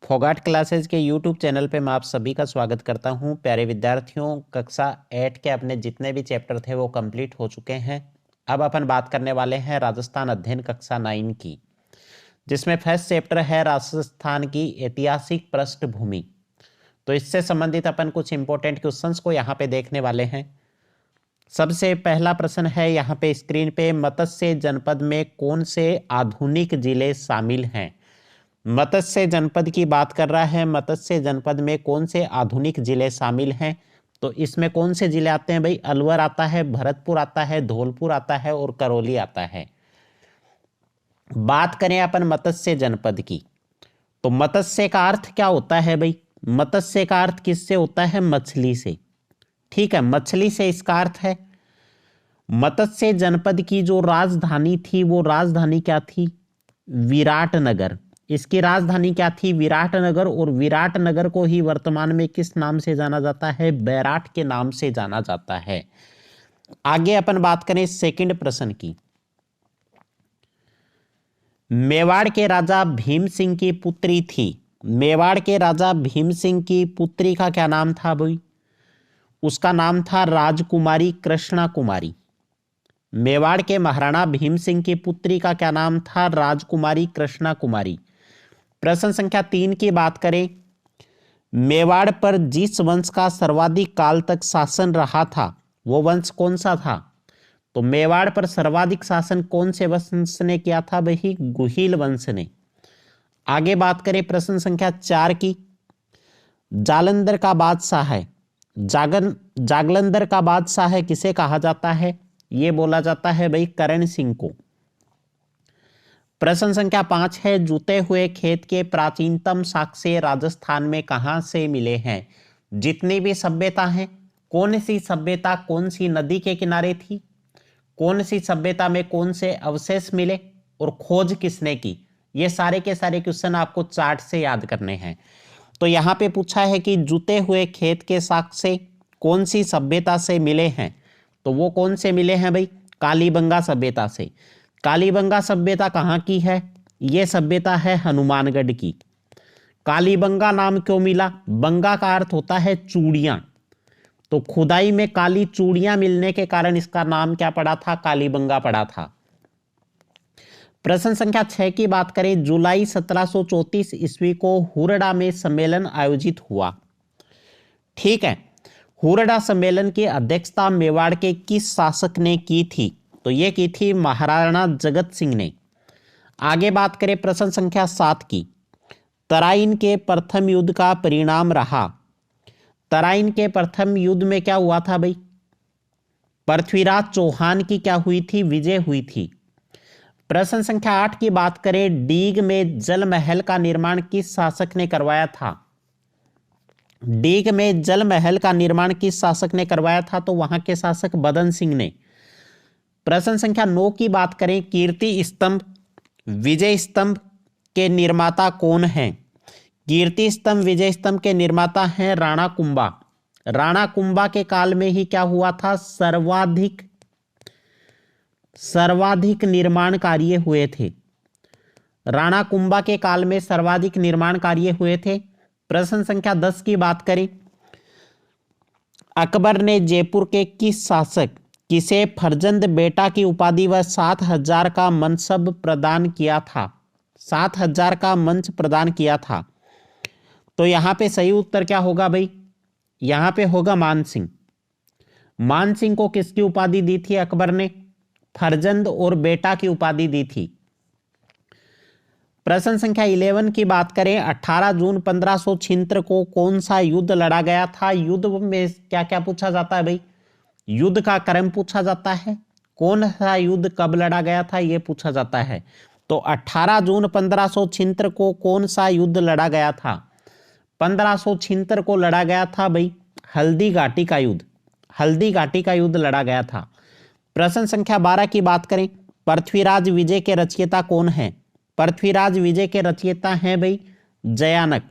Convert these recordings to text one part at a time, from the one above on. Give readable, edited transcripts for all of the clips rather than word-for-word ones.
Phogat classes के YouTube channel पे मैं आप सभी का स्वागत करता हूं। प्यारे विद्यार्थियों, कक्षा 8 के अपने जितने भी चैप्टर थे वो कंप्लीट हो चुके हैं। अब अपन बात करने वाले हैं राजस्थान अध्ययन कक्षा 9 की, जिसमें फर्स्ट चैप्टर है राजस्थान की ऐतिहासिक पृष्ठभूमि। तो इससे संबंधित अपन कुछ इंपॉर्टेंट क्वेश्चंस को यहाँ पे देखने वाले हैं। सबसे पहला प्रश्न है यहाँ पे स्क्रीन पे, मत्स्य जनपद में कौन से आधुनिक जिले शामिल हैं? मत्स्य जनपद की बात कर रहा है। मत्स्य जनपद में कौन से आधुनिक जिले शामिल हैं? तो इसमें कौन से जिले आते हैं भाई? अलवर आता है, भरतपुर आता है, धौलपुर आता है और करौली आता है। बात करें अपन मत्स्य जनपद की, तो मत्स्य का अर्थ क्या होता है भाई? मत्स्य का अर्थ किससे होता है? मछली से। ठीक है, मछली से इसका अर्थ है। मत्स्य जनपद की जो राजधानी थी वो राजधानी क्या थी? विराटनगर। इसकी राजधानी क्या थी? विराटनगर। और विराटनगर को ही वर्तमान में किस नाम से जाना जाता है? बैराट के नाम से जाना जाता है। आगे अपन बात करें सेकंड प्रश्न की। मेवाड़ के राजा भीम सिंह की पुत्री थी। मेवाड़ के राजा भीम सिंह की पुत्री का क्या नाम था भाई? उसका नाम था राजकुमारी कृष्णा कुमारी। मेवाड़ के महाराणा भीम सिंह की पुत्री का क्या नाम था? राजकुमारी कृष्णा कुमारी। प्रश्न संख्या 3 की बात करें, मेवाड़ पर जिस वंश का सर्वाधिक काल तक शासन रहा था वो वंश कौन सा था? तो मेवाड़ पर सर्वाधिक शासन कौन से वंश ने किया था भाई? गुहिल वंश ने। आगे बात करें प्रश्न संख्या 4 की। जालंधर का बादशाह है, जागलंधर का बादशाह है, किसे कहा जाता है? ये बोला जाता है भाई करण सिंह को। प्रश्न संख्या 5 है, जुते हुए खेत के प्राचीनतम साक्ष्य राजस्थान में कहां से मिले हैं? जितनी भी सभ्यता हैं, कौन सी सभ्यता कौन सी नदी के किनारे थी, कौन सी सभ्यता में कौन से अवशेष मिले और खोज किसने की, ये सारे के सारे क्वेश्चन आपको चार्ट से याद करने हैं। तो यहाँ पे पूछा है कि जुते हुए खेत के साक्ष्य कौन सी सभ्यता से मिले हैं? तो वो कौन से मिले हैं भाई? कालीबंगा सभ्यता से। कालीबंगा सभ्यता कहाँ की है? ये सभ्यता है हनुमानगढ़ की। कालीबंगा नाम क्यों मिला? बंगा का अर्थ होता है चूड़ियां, तो खुदाई में काली चूड़ियां मिलने के कारण इसका नाम क्या पड़ा था? कालीबंगा पड़ा था। प्रश्न संख्या 6 की बात करें, जुलाई 1734 ईस्वी को हुरडा में सम्मेलन आयोजित हुआ। ठीक है, हुरडा सम्मेलन की अध्यक्षता मेवाड़ के किस शासक ने की थी? तो ये की थी महाराणा जगत सिंह ने। आगे बात करें प्रश्न संख्या 7 की। तराइन के प्रथम युद्ध का परिणाम रहा। तराइन के प्रथम युद्ध में क्या हुआ था भाई? पृथ्वीराज चौहान की क्या हुई थी? विजय हुई थी। प्रश्न संख्या 8 की बात करें, डीग में जल महल का निर्माण किस शासक ने करवाया था? डीग में जल महल का निर्माण किस शासक ने करवाया था? तो वहां के शासक बदन सिंह ने। प्रश्न संख्या 9 की बात करें, कीर्ति स्तंभ विजय स्तंभ के निर्माता कौन हैं? कीर्ति स्तंभ विजय स्तंभ के निर्माता हैं राणा कुंभा। राणा कुंभा के काल में ही क्या हुआ था? सर्वाधिक निर्माण कार्य हुए थे। राणा कुंभा के काल में सर्वाधिक निर्माण कार्य हुए थे। प्रश्न संख्या 10 की बात करें, अकबर ने जयपुर के किस शासक किसे फरजंद बेटा की उपाधि व 7,000 का मनसब प्रदान किया था? 7,000 का मंच प्रदान किया था। तो यहां पे सही उत्तर क्या होगा भाई? यहां पे होगा मान सिंह। मान सिंह को किसकी उपाधि दी थी अकबर ने? फरजंद और बेटा की उपाधि दी थी। प्रश्न संख्या 11 की बात करें, 18 जून 1576 को कौन सा युद्ध लड़ा गया था? युद्ध में क्या क्या पूछा जाता है भाई? युद्ध का क्रम पूछा जाता है, कौन सा युद्ध कब लड़ा गया था यह पूछा जाता है। तो 18 जून 1576 को कौन सा युद्ध लड़ा गया था? 1576 को लड़ा गया था भाई हल्दी घाटी का युद्ध। हल्दी घाटी का युद्ध लड़ा गया था। प्रश्न संख्या 12 की बात करें, पृथ्वीराज विजय के रचयिता कौन है? पृथ्वीराज विजय के रचयिता हैं भाई जयानक।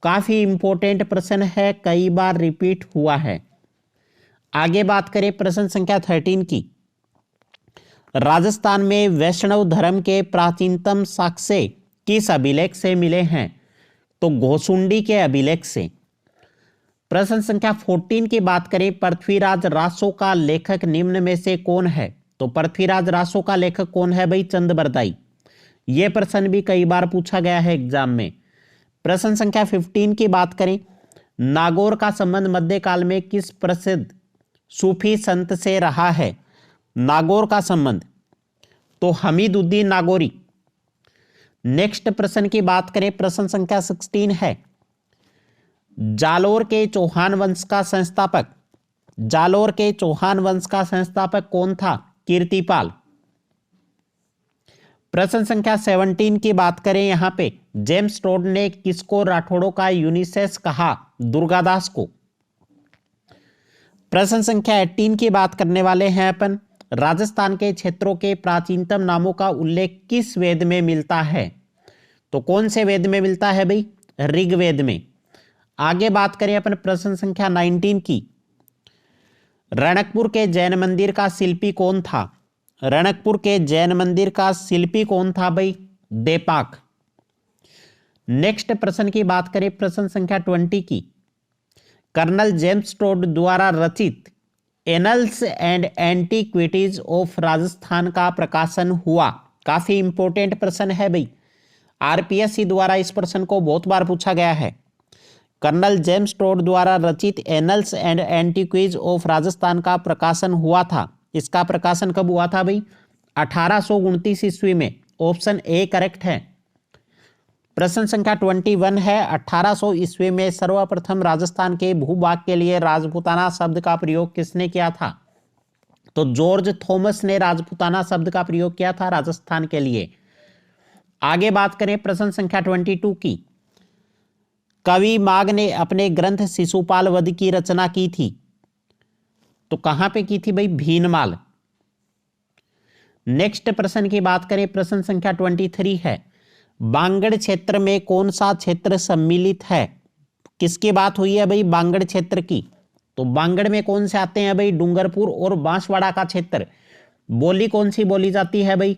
काफी इंपॉर्टेंट प्रश्न है, कई बार रिपीट हुआ है। आगे बात करें प्रश्न संख्या 13 की। राजस्थान में वैष्णव धर्म के प्राचीनतम साक्ष्य किस अभिलेख से मिले हैं? तो घोसुंडी के अभिलेख से। प्रश्न संख्या 14 की बात करें, पृथ्वीराज रासो का लेखक निम्न में से कौन है? तो पृथ्वीराज रासो का लेखक कौन है भाई? चंदबरदाई। यह प्रश्न भी कई बार पूछा गया है एग्जाम में। प्रश्न संख्या 15 की बात करें, नागौर का संबंध मध्यकाल में किस प्रसिद्ध सूफी संत से रहा है? नागौर का संबंध तो हमीदुद्दीन नागौरी। नेक्स्ट प्रश्न की बात करें, प्रश्न संख्या 16 है, जालोर के चौहान वंश का संस्थापक, जालोर के चौहान वंश का संस्थापक कौन था? कीर्तिपाल। प्रश्न संख्या 17 की बात करें, यहां पे जेम्स टोड ने किसको राठौड़ों का यूनिसेस कहा? दुर्गादास को। प्रश्न संख्या 18 की बात करने वाले हैं अपन, राजस्थान के क्षेत्रों के प्राचीनतम नामों का उल्लेख किस वेद में मिलता है? तो कौन से वेद में मिलता है भाई? ऋग्वेद में। आगे बात करें अपन प्रश्न संख्या 19 की, रणकपुर के जैन मंदिर का शिल्पी कौन था? रणकपुर के जैन मंदिर का शिल्पी कौन था भाई? देपाक। नेक्स्ट प्रश्न की बात करें, प्रश्न संख्या 20 की, कर्नल जेम्स टोड द्वारा रचित annuls and antiquities of Rajasthan का प्रकाशन हुआ। काफी इंपॉर्टेंट प्रश्न है भाई, आरपीएससी द्वारा इस प्रश्न को बहुत बार पूछा गया है। कर्नल जेम्स टोड द्वारा रचित annuls and antiquities of Rajasthan का प्रकाशन हुआ था। इसका प्रकाशन कब हुआ था भाई? 1829 ईस्वी में। ऑप्शन ए करेक्ट है। प्रश्न संख्या 21 है, 1800 ईस्वी में सर्वप्रथम राजस्थान के भूभाग के लिए राजपूताना शब्द का प्रयोग किसने किया था? तो जॉर्ज थॉमस ने राजपूताना शब्द का प्रयोग किया था राजस्थान के लिए। आगे बात करें प्रश्न संख्या 22 की, कवि माघ ने अपने ग्रंथ शिशुपाल वध की रचना की थी। तो कहां पे की थी भाई? भीनमाल। नेक्स्ट प्रश्न की बात करें, प्रश्न संख्या 23 है, बांगड़ क्षेत्र में कौन सा क्षेत्र सम्मिलित है? किसकी बात हुई है भाई? बांगड़ क्षेत्र की। तो बांगड़ में कौन से आते हैं भाई? डूंगरपुर और बांसवाड़ा का क्षेत्र। बोली कौन सी बोली जाती है भाई?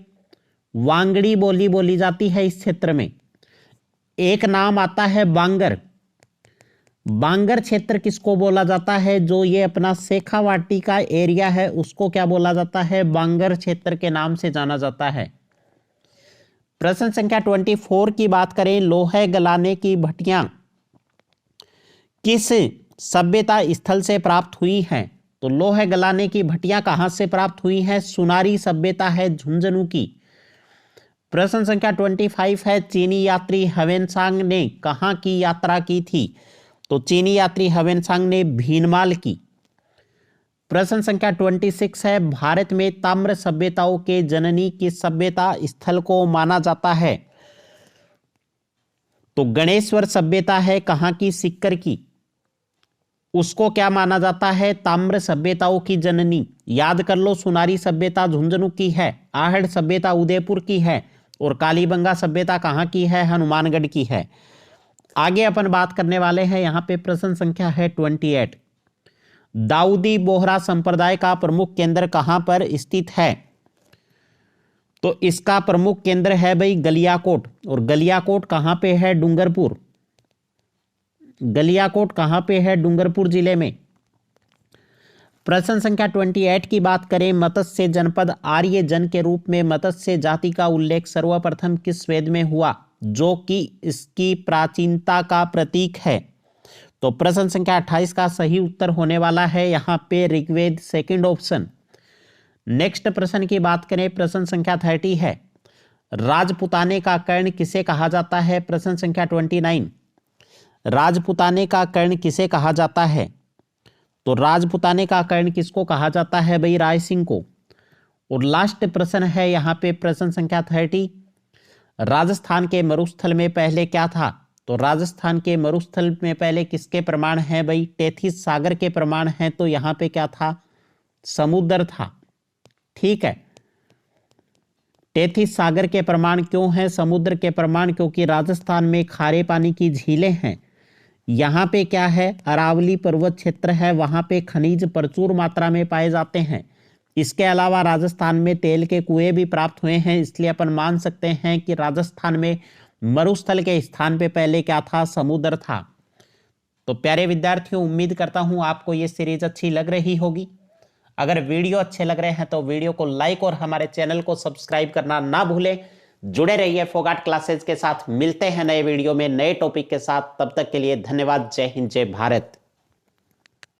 वांगड़ी बोली बोली जाती है इस क्षेत्र में। एक नाम आता है बांगर। बांगर क्षेत्र किसको बोला जाता है? जो ये अपना शेखावाटी का एरिया है उसको क्या बोला जाता है? बांगर क्षेत्र के नाम से जाना जाता है। प्रश्न संख्या 24 की बात करें, लोहे गलाने की भट्टियां किस सभ्यता स्थल से प्राप्त हुई हैं? तो लोहे गलाने की भट्टियां कहां से प्राप्त हुई हैं? सुनारी सभ्यता है झुंझुनू की। प्रश्न संख्या 25 है, चीनी यात्री ह्वेनसांग ने कहां की यात्रा की थी? तो चीनी यात्री ह्वेनसांग ने भीनमाल की। प्रश्न संख्या 26 है, भारत में ताम्र सभ्यताओं के जननी किस सभ्यता स्थल को माना जाता है? तो गणेश्वर सभ्यता है कहां की? सिक्कर की। उसको क्या माना जाता है? ताम्र सभ्यताओं की जननी। याद कर लो, सुनारी सभ्यता झुंझुनू की है, आहड़ सभ्यता उदयपुर की है और कालीबंगा सभ्यता कहां की है? हनुमानगढ़ की है। आगे अपन बात करने वाले हैं, यहां पे प्रश्न संख्या है 28, दाऊदी बोहरा संप्रदाय का प्रमुख केंद्र कहां पर स्थित है? तो इसका प्रमुख केंद्र है भाई गलियाकोट। और गलियाकोट कहां पे है? डूंगरपुर। गलियाकोट कहां पे है? डूंगरपुर जिले में। प्रश्न संख्या 28 की बात करें, मत्स्य जनपद आर्य जन के रूप में मत्स्य जाति का उल्लेख सर्वप्रथम किस वेद में हुआ, जो कि इसकी प्राचीनता का प्रतीक है? तो प्रश्न संख्या 28 का सही उत्तर होने वाला है यहां पे ऋग्वेद, सेकंड ऑप्शन। नेक्स्ट प्रश्न की बात करें, प्रश्न संख्या 30 है, राजपुताने का कर्ण किसे कहा जाता है? प्रश्न संख्या 29, राजपुताने का कर्ण किसे कहा जाता है? तो राजपुताने का कर्ण किसको कहा जाता है भाई? राय सिंह को। और लास्ट प्रश्न है यहां पे प्रश्न संख्या 30, राजस्थान के मरुस्थल में पहले क्या था? तो राजस्थान के मरुस्थल में पहले किसके प्रमाण हैं भाई? टेथिस सागर के प्रमाण हैं। तो यहां पे क्या था? समुद्र था। ठीक है, टेथिस सागर के प्रमाण क्यों हैं? समुद्र के प्रमाण क्योंकि राजस्थान में खारे पानी की झीलें हैं। यहाँ पे क्या है? अरावली पर्वत क्षेत्र है, वहां पे खनिज प्रचुर मात्रा में पाए जाते हैं। इसके अलावा राजस्थान में तेल के कुएं भी प्राप्त हुए हैं, इसलिए अपन मान सकते हैं कि राजस्थान में मरुस्थल के स्थान पे पहले क्या था? समुद्र था। तो प्यारे विद्यार्थियों, उम्मीद करता हूं आपको ये सीरीज अच्छी लग रही होगी। अगर वीडियो अच्छे लग रहे हैं तो वीडियो को लाइक और हमारे चैनल को सब्सक्राइब करना ना भूलें। जुड़े रहिए फोगाट क्लासेस के साथ। मिलते हैं नए वीडियो में नए टॉपिक के साथ। तब तक के लिए धन्यवाद। जय हिंद, जय भारत।